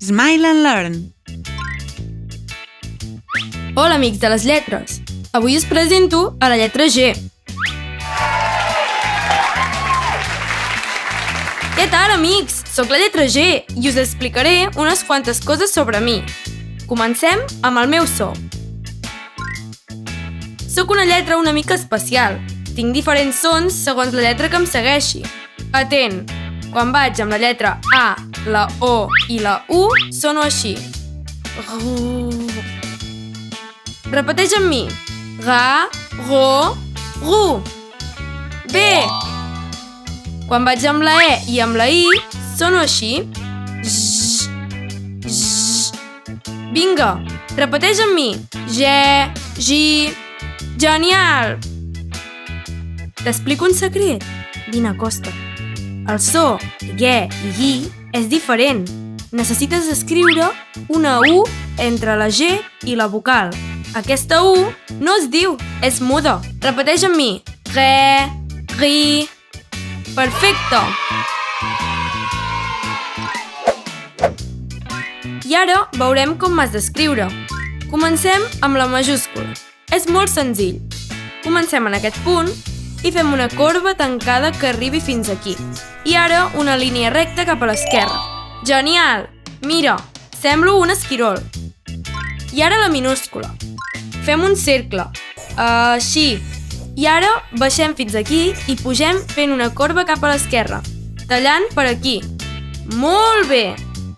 Smile and Learn. Hola, amics de les lletres! Avui us presento a la lletra G. Què tal, amics? Soc la lletra G i us explicaré unes quantes coses sobre mi. Comencem amb el meu so. Soc una lletra una mica especial. Tinc diferents sons segons la lletra que em segueixi. Atent! Quan vaig amb la lletra A, la O i la U, sono així. Repeteix amb mi. Ga, go, ru. Bé! Quan vaig amb la E i amb la I, sono així. J, j. Vinga, repeteix amb mi. Ge, gi. Genial! T'explico un secret? Vine, acosta. El so ge i gi és diferent. Necessites escriure una U entre la G i la vocal. Aquesta U no es diu, és muda. Repeteix amb mi. Re, ri. Perfecte! I ara veurem com m'has d'escriure. Comencem amb la majúscula. És molt senzill. Comencem en aquest punt i fem una corba tancada que arribi fins aquí. I ara una línia recta cap a l'esquerra. Genial! Mira, semblo un esquirol. I ara la minúscula. Fem un cercle. Així. I ara baixem fins aquí i pugem fent una corba cap a l'esquerra, tallant per aquí. Molt bé!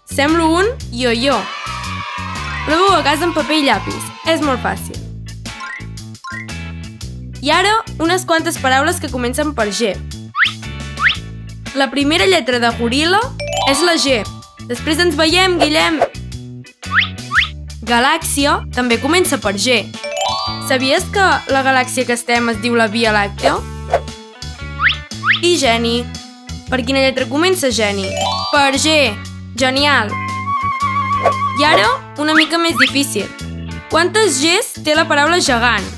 Semblo un yo-yo. Proveu a casa amb paper i llapis. És molt fàcil. I ara unes quantes paraules que comencen per G. La primera lletra de goril·la és la G. Després ens veiem, Guillem! Galàxia també comença per G. Sabies que la galàxia que estem es diu la Via Làctea? I geni. Per quina lletra comença geni? Per G. Genial! I ara, una mica més difícil. Quantes Gs té la paraula gegant?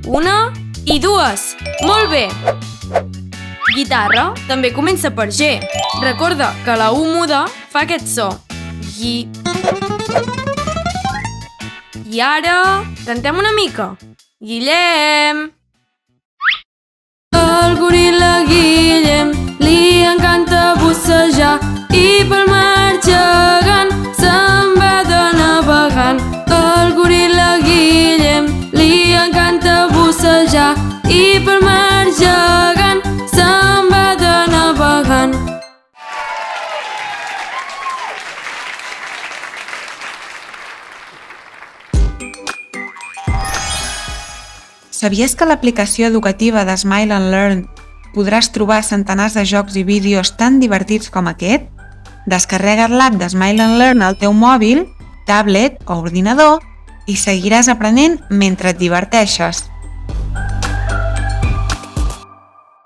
Una i dues. Molt bé! Guitarra també comença per G. Recorda que la U muda fa aquest so. Gui. I ara, cantem una mica. Guillem! El goril·la Guillem li encanta bussejar i pel mar gegant se'n va de navegant. El goril·la Guillem li encanta bussejar i pel mar gegant se'n va de navegant. Sabies que a l'aplicació educativa de Smile and Learn podràs trobar centenars de jocs i vídeos tan divertits com aquest? Descarrega't l'app de Smile and Learn al teu mòbil, tablet o ordinador i seguiràs aprenent mentre et diverteixes.